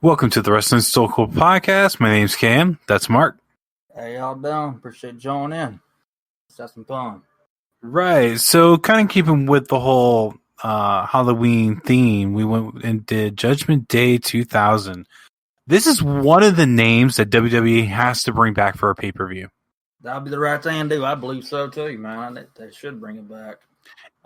Welcome to the Wrestling Still Cool podcast. My name's Cam. That's Mark. Hey, y'all doing? Appreciate joining in. Let's have some fun. Right. So, kind of keeping with the whole Halloween theme, we went and did Judgment Day 2000. This is one of the names that WWE has to bring back for a pay-per-view. That'll be the right thing to do. I believe so too, man. They should bring it back.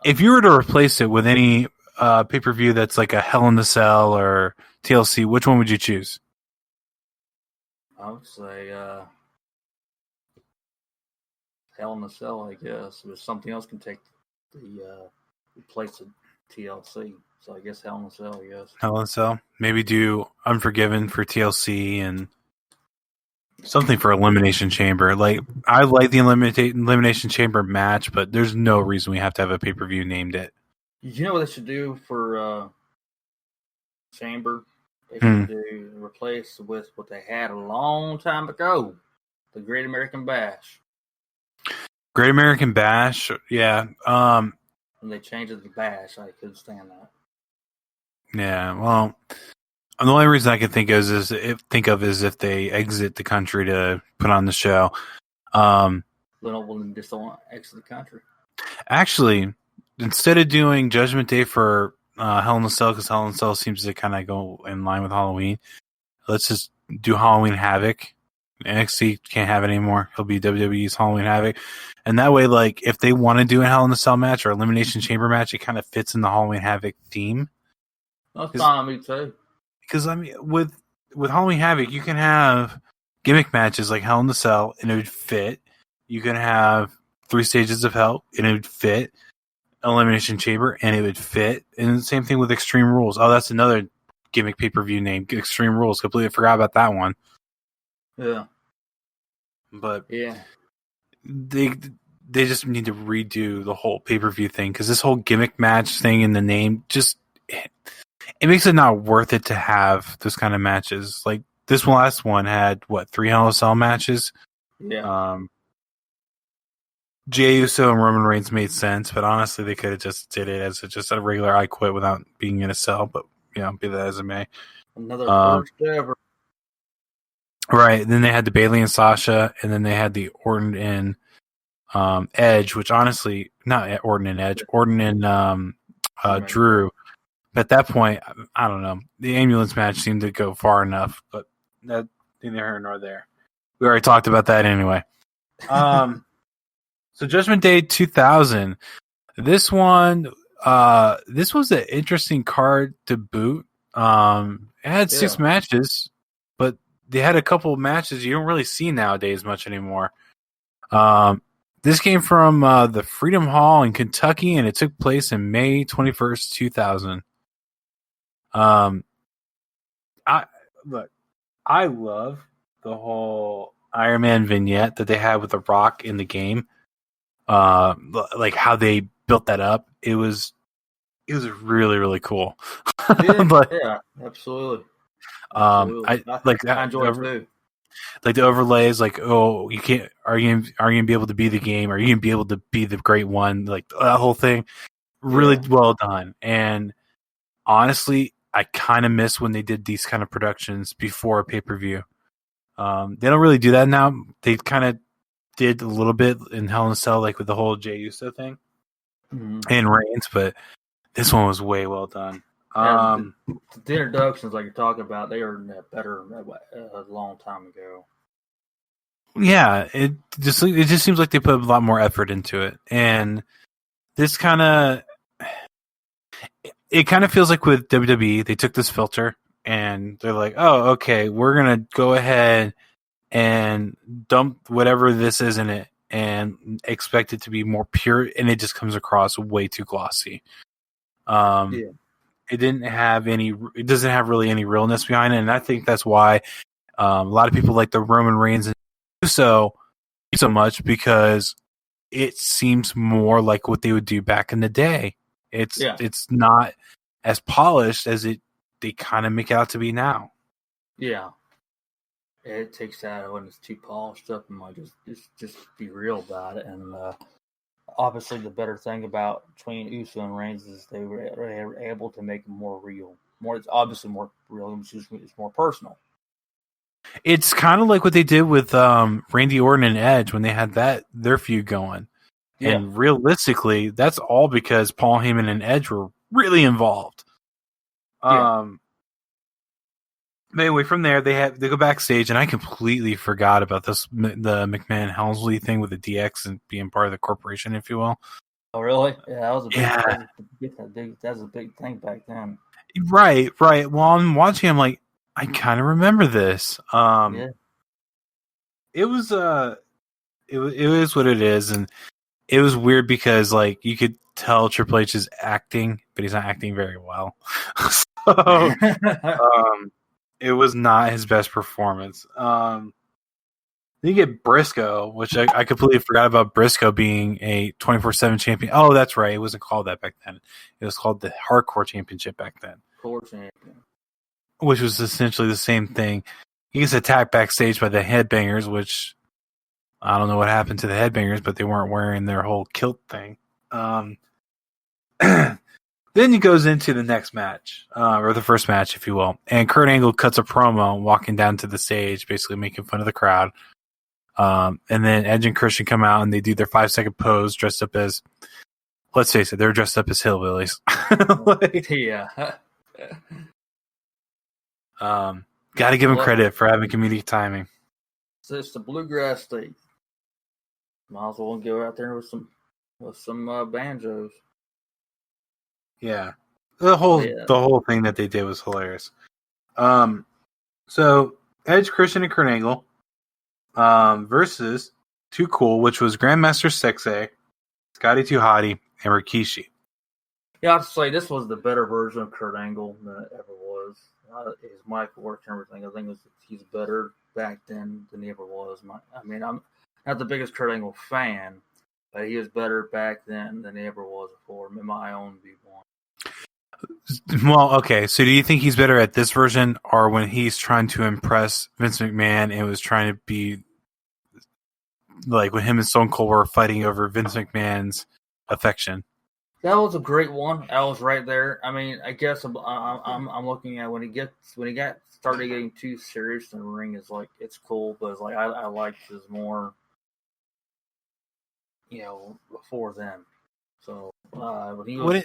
If you were to replace it with any pay-per-view that's like a Hell in the Cell or TLC, which one would you choose? I would say Hell in the Cell, I guess. But something else can take the place of TLC. So I guess Hell in the Cell, I guess. Hell in the Cell. Maybe do Unforgiven for TLC and something for Elimination Chamber. Like, I like the Elimination Chamber match, but there's no reason we have to have a pay-per-view named it. You know what they should do for Chamber? They should replace with what they had a long time ago, the Great American Bash. Great American Bash, yeah. When they changed it to Bash, I couldn't stand that. Yeah, well, the only reason I can think of is if they exit the country to put on the show. Then just don't exit the country. Actually, instead of doing Judgment Day for Hell in the Cell, because Hell in the Cell seems to kind of go in line with Halloween, let's just do Halloween Havoc. NXT can't have it anymore. He'll be WWE's Halloween Havoc. And that way, like, if they want to do a Hell in the Cell match or Elimination Chamber match, it kind of fits in the Halloween Havoc theme. That's fine with me too. Because, I mean, with Halloween Havoc, you can have gimmick matches like Hell in the Cell, and it would fit. You can have 3 Stages of Hell, and it would fit. Elimination Chamber, and it would fit. And the same thing with Extreme Rules. Oh, that's another gimmick pay-per-view name, Extreme Rules. Completely forgot about that one. Yeah. But yeah, they just need to redo the whole pay-per-view thing, because this whole gimmick match thing in the name just it makes it not worth it to have those kind of matches. Like, this last one had 3 Hell in a Cell matches. Yeah. Jey Uso and Roman Reigns made sense, but honestly, they could have just did it as just a regular I Quit without being in a cell. But be that as it may. Another first ever. Right. Then they had the Bayley and Sasha, and then they had the Orton and Edge, which honestly, not Orton and Edge, Orton and Drew. But at that point, I don't know. The ambulance match seemed to go far enough, but that neither here nor there. We already talked about that anyway. So Judgment Day 2000. This one, this was an interesting card to boot. It had 6 matches, but they had a couple of matches you don't really see nowadays much anymore. This came from the Freedom Hall in Kentucky, and it took place in May 21st, 2000. I love the whole Iron Man vignette that they had with The Rock in the game. Like how they built that up. It was really, really cool. Yeah, absolutely. I enjoyed it too. Like the overlays, like, oh, you can't. Are you gonna be able to be the game? Are you gonna be able to be the great one? Like that whole thing, really well done. And honestly, I kind of miss when they did these kind of productions before a pay-per-view. They don't really do that now. They kind of did a little bit in Hell in a Cell, like with the whole Jey Uso thing and Reigns, but this one was way well done. The introductions, like you're talking about, they were better a long time ago. Yeah, it just seems like they put a lot more effort into it, and this kind of feels like with WWE, they took this filter and they're like, oh, okay, we're gonna go ahead and dump whatever this is in it and expect it to be more pure, and it just comes across way too glossy. It doesn't have really any realness behind it, and I think that's why a lot of people like the Roman Reigns and so much, because it seems more like what they would do back in the day. It's not as polished as they kind of make it out to be now. Yeah. It takes that when it's too polished up and like just be real about it. And obviously, the better thing about between Uso and Reigns is they were able to make it more real. It's obviously more real. It's more personal. It's kind of like what they did with Randy Orton and Edge when they had their feud going. Yeah. And realistically, that's all because Paul Heyman and Edge were really involved. Yeah. But anyway, from there they go backstage, and I completely forgot about the McMahon Helmsley thing with the DX and being part of the corporation, if you will. Oh, really? Yeah, that was a big. Yeah. That was a big thing back then. Right. Well, I'm watching. I'm like, I kind of remember this. Yeah. It was it is what it is, and it was weird because like you could tell Triple H is acting, but he's not acting very well. So, it was not his best performance. Then you get Briscoe, which I completely forgot about Briscoe being a 24/7 champion. Oh, that's right. It wasn't called that back then. It was called the Hardcore Championship back then. Core champion. Which was essentially the same thing. He gets attacked backstage by the Headbangers, which I don't know what happened to the Headbangers, but they weren't wearing their whole kilt thing. Then he goes into the next match, or the first match, if you will. And Kurt Angle cuts a promo walking down to the stage, basically making fun of the crowd. And then Edge and Christian come out and they do their 5-second pose dressed up as, let's face it, they're dressed up as hillbillies. Yeah. Got to give him credit for having comedic timing. So it's the bluegrass state. Might as well go out there with some banjos. Yeah, the whole thing that they did was hilarious. So Edge, Christian, and Kurt Angle versus Too Cool, which was Grandmaster Sexay, Scotty 2 Hotty, and Rikishi. Yeah, I have to say this was the better version of Kurt Angle than it ever was. His mic work and everything. I think he's better back then than he ever was. I'm not the biggest Kurt Angle fan, but he was better back then than he ever was before, in my own viewpoint. Well, okay, so do you think he's better at this version or when he's trying to impress Vince McMahon and was trying to be like when him and Stone Cold were fighting over Vince McMahon's affection? That was a great one. I was right there. I mean, I guess I'm looking at when he started getting too serious in the ring. Is like it's cool, but it's like I liked his more, before then. So when he was,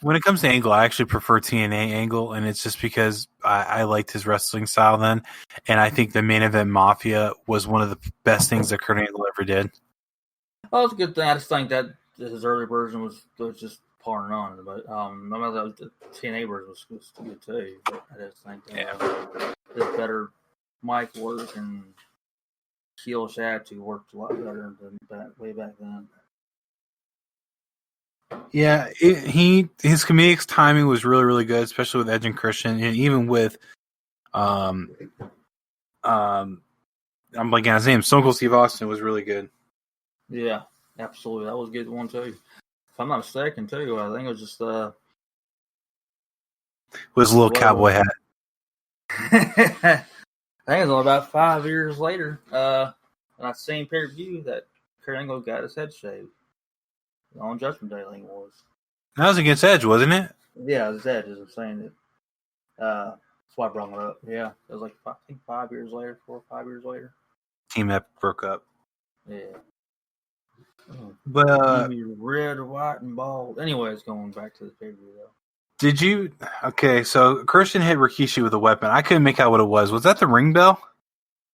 when it comes to Angle, I actually prefer TNA Angle, and it's just because I liked his wrestling style then, and I think the Main Event Mafia was one of the best things that Kurt Angle ever did. Oh, it's a good thing. I just think that his early version was just par none, but the TNA version was good too. But I just think his better mic work and heel attitude worked a lot better than way back then. Yeah, his comedic timing was really, really good, especially with Edge and Christian, and even with I'm blanking on his name. Stone Cold Steve Austin was really good. Yeah, absolutely. That was a good one too. If I'm not mistaken, too, I think it was just with his little cowboy hat. I think it was about 5 years later, on that same pay-per-view that Kurt Angle got his head shaved. On Judgment Day, I think it was. That was against Edge, wasn't it? Yeah, it was Edge, as I'm saying it. That's why I brought it up. Yeah, it was like, I think 5 years later, 4 or 5 years later. Team Epic broke up. Yeah. But red, white, and bald. Anyways, going back to the pay-per-view, though. Did you? Okay, so Christian hit Rikishi with a weapon. I couldn't make out what it was. Was that the ring bell?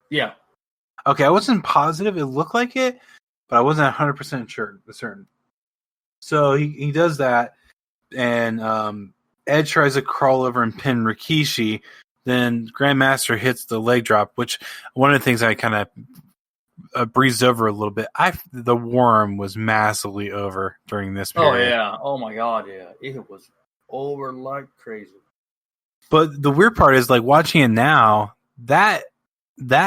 Yeah. Okay, I wasn't positive. It looked like it, but I wasn't 100% certain. So he does that, and Edge tries to crawl over and pin Rikishi. Then Grandmaster hits the leg drop, which one of the things I kind of breezed over a little bit. The worm was massively over during this period. Oh, yeah. Oh, my God, yeah. It was over like crazy. But the weird part is, like, watching it now, that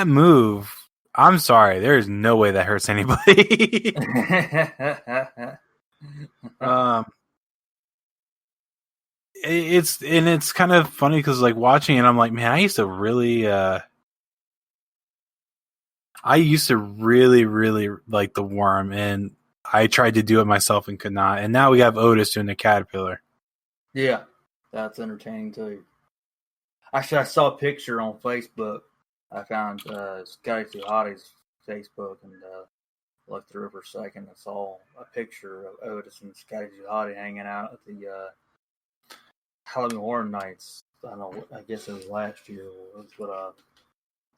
move, I'm sorry, there is no way that hurts anybody. It's kind of funny because, like, watching it, I'm like, man, I used to really like the worm, and I tried to do it myself and could not. And now we have Otis doing the caterpillar. Yeah, that's entertaining too. Actually, I saw a picture on Facebook. I found Scotty Tuhati's Facebook and looked through it for a second. I saw a picture of Otis and Scotty Tuhati hanging out at the Halloween Horror Nights. I don't know. I guess it was last year. That's what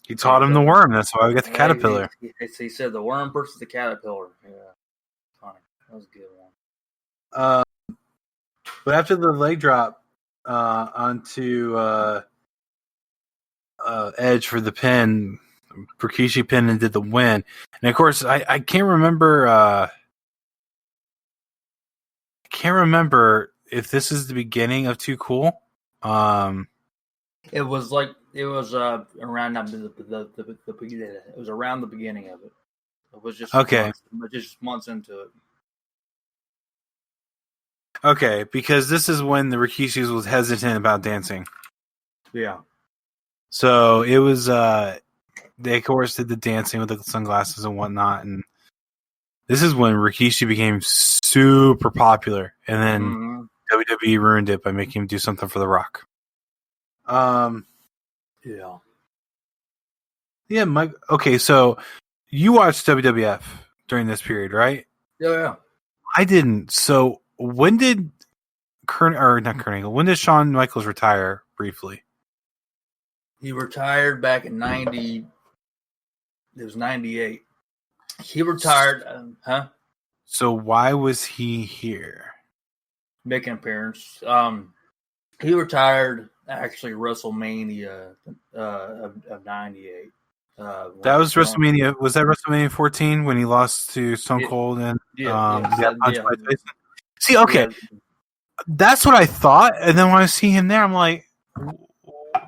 He taught him the worm. That's why we got the caterpillar. He said the worm versus the caterpillar. Yeah, funny. That was a good one. But after the leg drop onto Edge for the pin, Rikishi pinned and did the win. And of course, I can't remember. I can't remember if this is the beginning of Too Cool. It was around it was around the beginning of it. It was just months into it. Okay, because this is when the Rikishis was hesitant about dancing. Yeah. So it was they of course did the dancing with the sunglasses and whatnot, and this is when Rikishi became super popular, and then WWE ruined it by making him do something for The Rock. Yeah, Mike. Okay, so you watched WWF during this period, right? Yeah. I didn't. So when did when did Shawn Michaels retire briefly? He retired back in 90. It was 98. He retired, So why was he here? Making an appearance. He retired actually WrestleMania of 98. That was WrestleMania. Was that WrestleMania 14 when he lost to Stone Cold and got punched by Tyson? See, okay, that's what I thought, and then when I see him there, I'm like,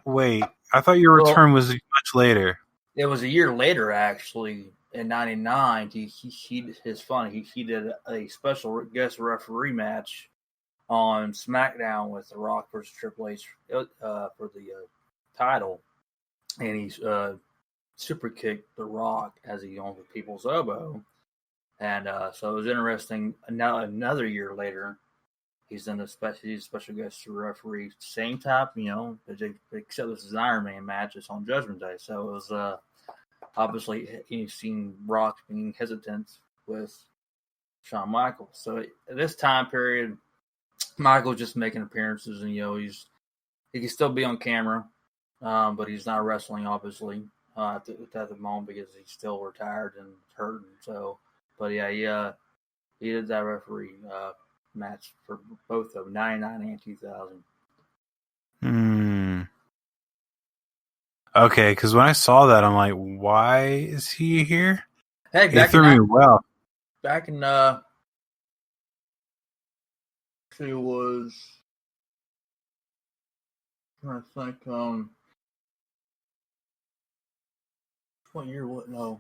wait, I thought your return was much later. It was a year later, actually, in '99. He did a special guest referee match on SmackDown with The Rock versus Triple H for the title, and he super kicked The Rock as he owned the people's elbow, and so it was interesting. Now another year later, he's a special guest referee, same type, except this is an Iron Man match. It's on Judgment Day, so it was obviously you've seen Rock being hesitant with Shawn Michaels. So at this time period, Michael's just making appearances, and he can still be on camera, but he's not wrestling obviously at the moment because he's still retired and hurting. So, but yeah, he did that referee match for both of them, 99 and 2000. Okay, because when I saw that, I'm like, why is he here? Hey, it threw me well. Back in it was, I think what year? What? No.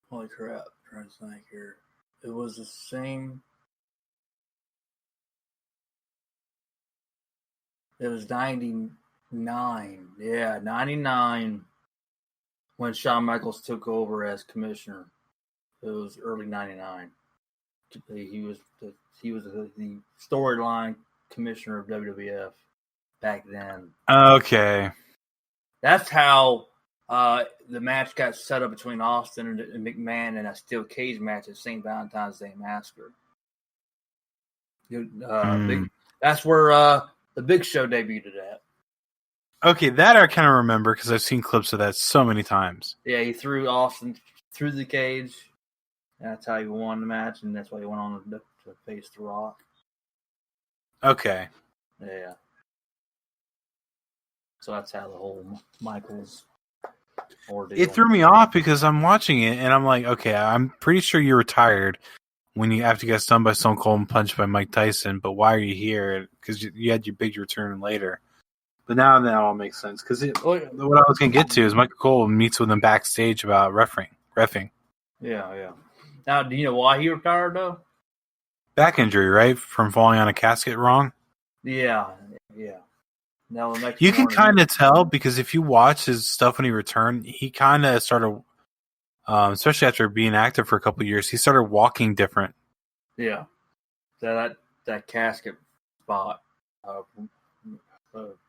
Holy crap! I'm trying to think here. It was the same. It was 99. Yeah, 99 when Shawn Michaels took over as commissioner. It was early 99. He was the storyline commissioner of WWF back then. Okay. That's how the match got set up between Austin and McMahon in a steel cage match at St. Valentine's Day Massacre. That's where the Big Show debuted at. Okay, that I kind of remember because I've seen clips of that so many times. Yeah, he threw Austin through the cage. And that's how he won the match, and that's why he went on to face The Rock. Okay. Yeah. So that's how the whole Michaels ordeal. It threw me off because I'm watching it, and I'm like, okay, I'm pretty sure you're retired when you have to get stunned by Stone Cold and punched by Mike Tyson, but why are you here? Because you had your big return later. But now that all makes sense. Because what I was going to get to is Michael Cole meets with him backstage about reffing. Yeah. Now, do you know why he retired, though? Back injury, right? From falling on a casket wrong? Yeah. Now, you can kind of tell because if you watch his stuff when he returned, he kind of started, especially after being active for a couple of years, he started walking different. Yeah. That casket spot So